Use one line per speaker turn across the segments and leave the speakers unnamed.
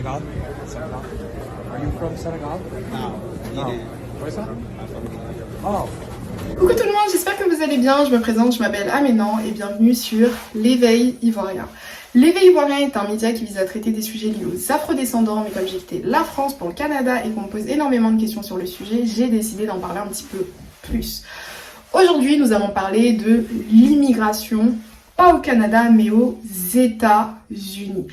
Senegal? Senegal? Are you from Senegal?
No,
No. Where's that? Oh.
Coucou tout le monde, j'espère que vous allez bien. Je me présente, je m'appelle Aménan et bienvenue sur l'Éveil Ivoirien. L'Éveil Ivoirien est un média qui vise à traiter des sujets liés aux afrodescendants, mais comme j'ai quitté la France pour le Canada et qu'on me pose énormément de questions sur le sujet, j'ai décidé d'en parler un petit peu plus. Aujourd'hui, nous allons parler de l'immigration, pas au Canada, mais aux États-Unis.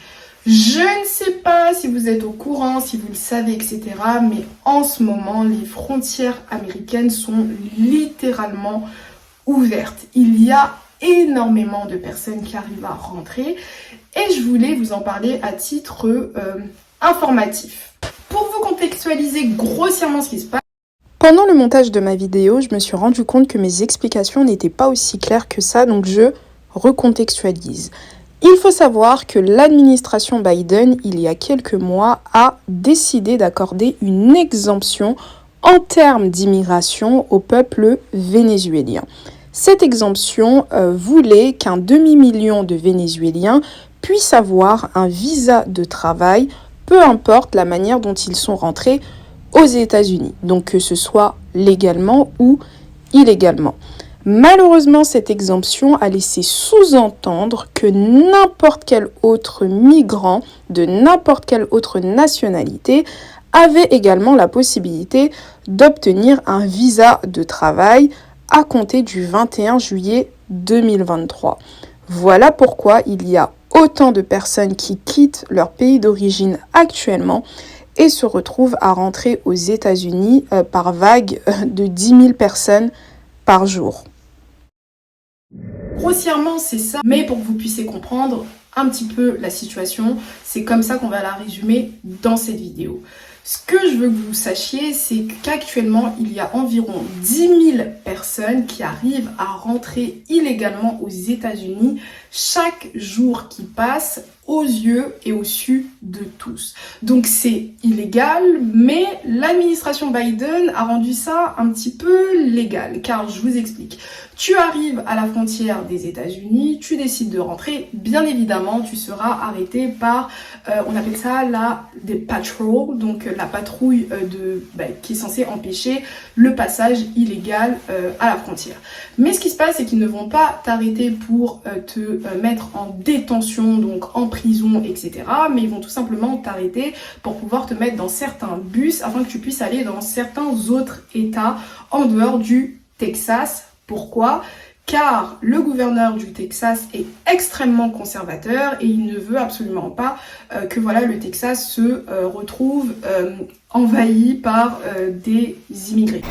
Je ne sais pas si vous êtes au courant, si vous le savez, etc. Mais en ce moment, les frontières américaines sont littéralement ouvertes. Il y a énormément de personnes qui arrivent à rentrer et je voulais vous en parler à titre informatif. Pour vous contextualiser grossièrement ce qui se passe, pendant le montage de ma vidéo, je me suis rendu compte que mes explications n'étaient pas aussi claires que ça, donc je recontextualise. Il faut savoir que l'administration Biden, il y a quelques mois, a décidé d'accorder une exemption en termes d'immigration au peuple vénézuélien. Cette exemption voulait qu'un demi-million de Vénézuéliens puissent avoir un visa de travail, peu importe la manière dont ils sont rentrés aux États-Unis, donc que ce soit légalement ou illégalement. Malheureusement, cette exemption a laissé sous-entendre que n'importe quel autre migrant de n'importe quelle autre nationalité avait également la possibilité d'obtenir un visa de travail à compter du 21 juillet 2023. Voilà pourquoi il y a autant de personnes qui quittent leur pays d'origine actuellement et se retrouvent à rentrer aux États-Unis par vague de 10 000 personnes par jour. Grossièrement, c'est ça, mais pour que vous puissiez comprendre un petit peu la situation, c'est comme ça qu'on va la résumer dans cette vidéo. Ce que je veux que vous sachiez, c'est qu'actuellement, il y a environ 10 000 personnes qui arrivent à rentrer illégalement aux États-Unis chaque jour qui passe aux yeux et au su de tous. Donc c'est illégal, mais l'administration Biden a rendu ça un petit peu légal, car je vous explique. Tu arrives à la frontière des États-Unis, tu décides de rentrer, bien évidemment, tu seras arrêté par, on appelle ça des patrols, donc la patrouille qui est censée empêcher le passage illégal à la frontière. Mais ce qui se passe, c'est qu'ils ne vont pas t'arrêter pour te mettre en détention, donc en prison, etc. Mais ils vont tout simplement t'arrêter pour pouvoir te mettre dans certains bus afin que tu puisses aller dans certains autres États en dehors du Texas. Pourquoi ? Car le gouverneur du Texas est extrêmement conservateur et il ne veut absolument pas que le Texas se retrouve envahi par des immigrés.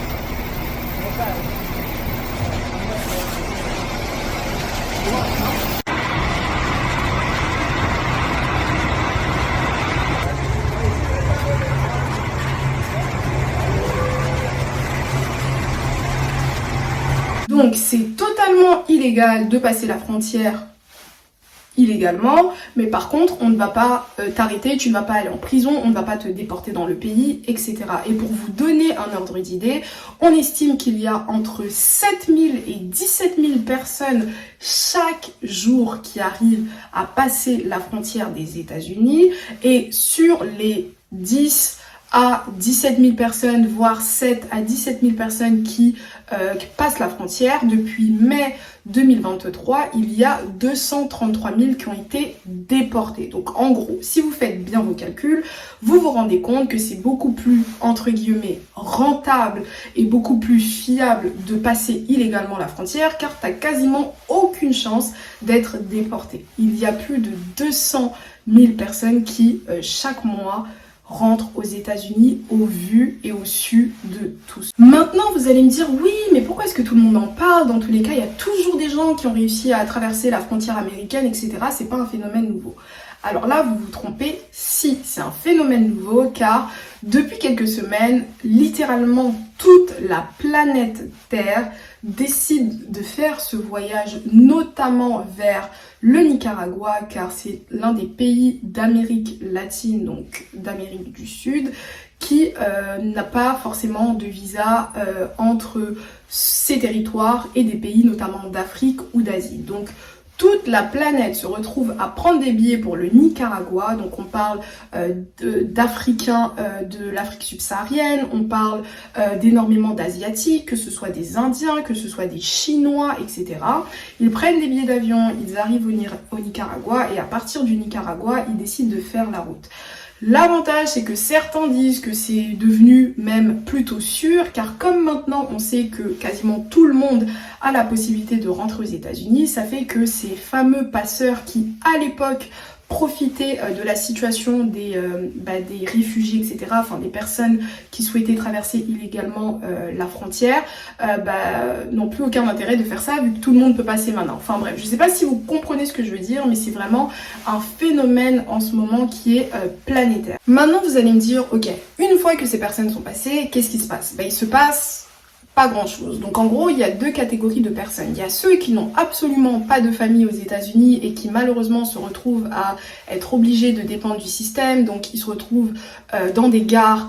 Donc c'est totalement illégal de passer la frontière illégalement, mais par contre on ne va pas t'arrêter, tu ne vas pas aller en prison, on ne va pas te déporter dans le pays, etc. Et pour vous donner un ordre d'idée, on estime qu'il y a entre 7 000 et 17 000 personnes chaque jour qui arrivent à passer la frontière des États-Unis, et sur les 10 à 17 000 personnes, voire 7 à 17 000 personnes qui passent la frontière, depuis mai 2023, il y a 233 000 qui ont été déportés. Donc en gros, si vous faites bien vos calculs, vous vous rendez compte que c'est beaucoup plus, entre guillemets, rentable et beaucoup plus fiable de passer illégalement la frontière, car tu n'as quasiment aucune chance d'être déporté. Il y a plus de 200 000 personnes qui, chaque mois, rentrent aux États-Unis au vu et au su de tous. Maintenant, vous allez me dire, oui, mais pourquoi est-ce que tout le monde en parle? Dans tous les cas, il y a toujours des gens qui ont réussi à traverser la frontière américaine, etc. C'est pas un phénomène nouveau. Alors là, vous vous trompez, si, c'est un phénomène nouveau, car depuis quelques semaines, littéralement toute la planète Terre décide de faire ce voyage, notamment vers le Nicaragua, car c'est l'un des pays d'Amérique latine, donc d'Amérique du Sud, qui n'a pas forcément de visa entre ces territoires et des pays notamment d'Afrique ou d'Asie. Donc toute la planète se retrouve à prendre des billets pour le Nicaragua. Donc on parle d'Africains de l'Afrique subsaharienne, on parle d'énormément d'Asiatiques, que ce soit des Indiens, que ce soit des Chinois, etc. Ils prennent des billets d'avion, ils arrivent au Nicaragua et à partir du Nicaragua, ils décident de faire la route. L'avantage, c'est que certains disent que c'est devenu même plutôt sûr, car comme maintenant on sait que quasiment tout le monde a la possibilité de rentrer aux États-Unis, ça fait que ces fameux passeurs qui, à l'époque, profiter de la situation des réfugiés, etc., enfin des personnes qui souhaitaient traverser illégalement la frontière, n'ont plus aucun intérêt de faire ça vu que tout le monde peut passer maintenant. Enfin bref, je sais pas si vous comprenez ce que je veux dire, mais c'est vraiment un phénomène en ce moment qui est planétaire. Maintenant vous allez me dire, ok, une fois que ces personnes sont passées, qu'est-ce qui se passe? Il se passe pas grand chose. Donc en gros, il y a deux catégories de personnes. Il y a ceux qui n'ont absolument pas de famille aux États-Unis et qui malheureusement se retrouvent à être obligés de dépendre du système. Donc ils se retrouvent dans des gares,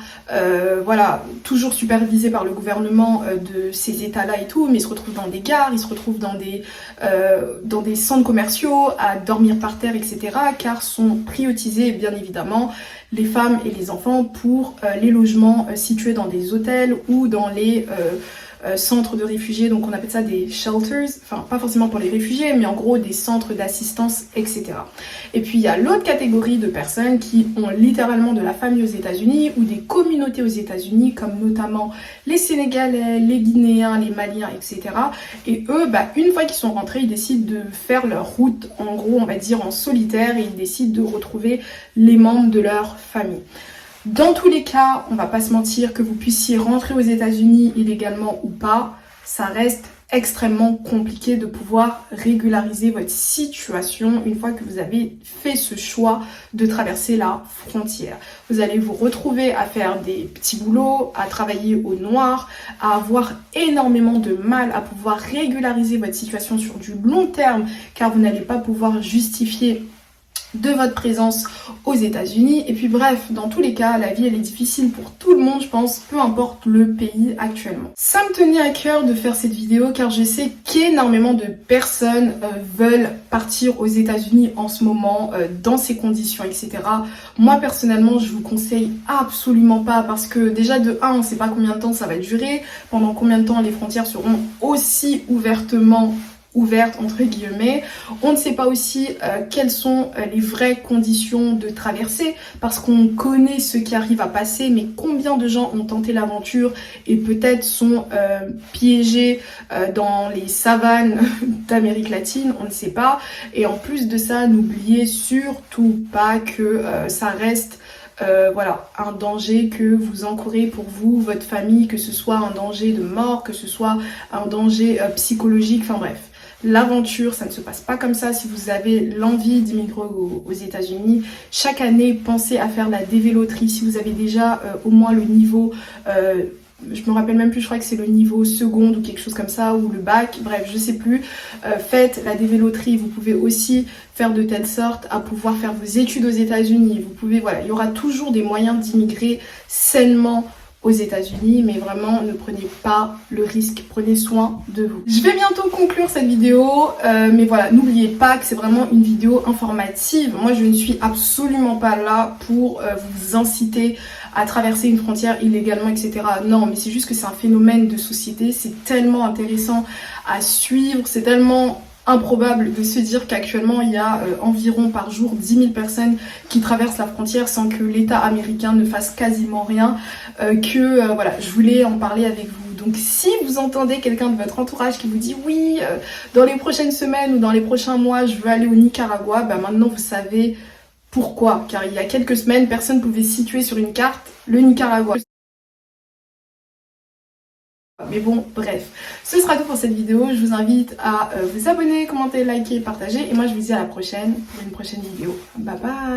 toujours supervisés par le gouvernement de ces États-là et tout, mais ils se retrouvent dans des gares, ils se retrouvent dans des centres commerciaux, à dormir par terre, etc. car sont prioritisés bien évidemment les femmes et les enfants pour les logements situés dans des hôtels ou dans les centres de réfugiés, donc on appelle ça des shelters, enfin pas forcément pour les réfugiés, mais en gros des centres d'assistance, etc. Et puis il y a l'autre catégorie de personnes qui ont littéralement de la famille aux États-Unis ou des communautés aux États-Unis, comme notamment les Sénégalais, les Guinéens, les Maliens, etc. Et eux, une fois qu'ils sont rentrés, ils décident de faire leur route, en gros, on va dire en solitaire, et ils décident de retrouver les membres de leur famille. Dans tous les cas, on va pas se mentir, que vous puissiez rentrer aux États-Unis illégalement ou pas, ça reste extrêmement compliqué de pouvoir régulariser votre situation une fois que vous avez fait ce choix de traverser la frontière. Vous allez vous retrouver à faire des petits boulots, à travailler au noir, à avoir énormément de mal à pouvoir régulariser votre situation sur du long terme, car vous n'allez pas pouvoir justifier de votre présence aux États-Unis. Et puis bref, dans tous les cas, la vie elle est difficile pour tout le monde, je pense, peu importe le pays actuellement. Ça me tenait à cœur de faire cette vidéo car je sais qu'énormément de personnes veulent partir aux États-Unis en ce moment dans ces conditions, etc. Moi personnellement, je vous conseille absolument pas parce que déjà de 1, on sait pas combien de temps ça va durer, pendant combien de temps les frontières seront aussi ouvertement ouverte entre guillemets. On ne sait pas aussi quelles sont les vraies conditions de traversée parce qu'on connaît ceux qui arrivent à passer, mais combien de gens ont tenté l'aventure et peut-être sont piégés dans les savanes d'Amérique latine, on ne sait pas. Et en plus de ça, n'oubliez surtout pas que ça reste un danger que vous encourez pour vous, votre famille, que ce soit un danger de mort, que ce soit un danger psychologique, enfin bref. L'aventure, ça ne se passe pas comme ça. Si vous avez l'envie d'immigrer aux États-Unis, chaque année, pensez à faire la dévéloterie. Si vous avez déjà au moins le niveau, je me rappelle même plus, je crois que c'est le niveau seconde ou quelque chose comme ça, ou le bac, bref, je sais plus. Faites la dévéloterie. Vous pouvez aussi faire de telle sorte à pouvoir faire vos études aux États-Unis. Vous pouvez, il y aura toujours des moyens d'immigrer sainement aux États-Unis, mais vraiment ne prenez pas le risque, prenez soin de vous. Je vais bientôt conclure cette vidéo, mais voilà, n'oubliez pas que c'est vraiment une vidéo informative. Moi, je ne suis absolument pas là pour vous inciter à traverser une frontière illégalement, etc. Non, mais c'est juste que c'est un phénomène de société, c'est tellement intéressant à suivre, c'est tellement improbable de se dire qu'actuellement il y a environ par jour 10 000 personnes qui traversent la frontière sans que l'État américain ne fasse quasiment rien, je voulais en parler avec vous. Donc si vous entendez quelqu'un de votre entourage qui vous dit oui, dans les prochaines semaines ou dans les prochains mois je veux aller au Nicaragua, maintenant vous savez pourquoi, car il y a quelques semaines personne ne pouvait situer sur une carte le Nicaragua. Mais bon, bref, ce sera tout pour cette vidéo. Je vous invite à vous abonner, commenter, liker, partager. Et moi, je vous dis à la prochaine pour une prochaine vidéo. Bye bye!